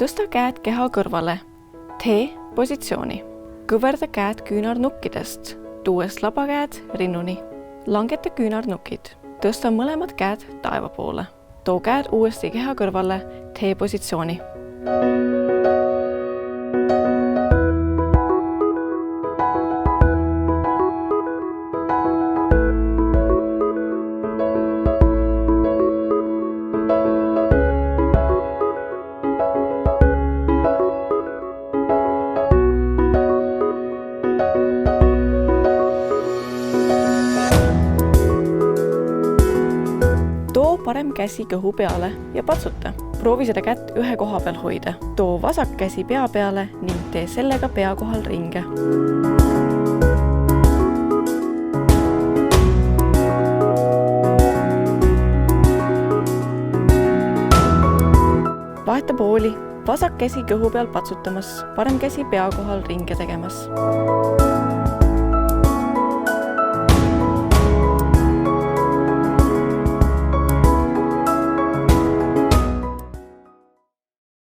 Tõsta käed keha kõrvale. Tee positsiooni. Kõverda käed küünarnukkidest, tuues labakäed rinnuni. Langeta küünarnukid. Tõsta mõlemad käed taeva poole. Too käed uuesti keha kõrvale. Tee positsiooni. Too parem käsi kõhu peale ja patsuta. Proovi seda kätt ühe koha peal hoida. Too vasak käsi pea peale ning tee sellega pea kohal ringe. Vaheta pooli. Vasak käsi kõhu peal patsutamas, parem käsi pea kohal ringe tegemas.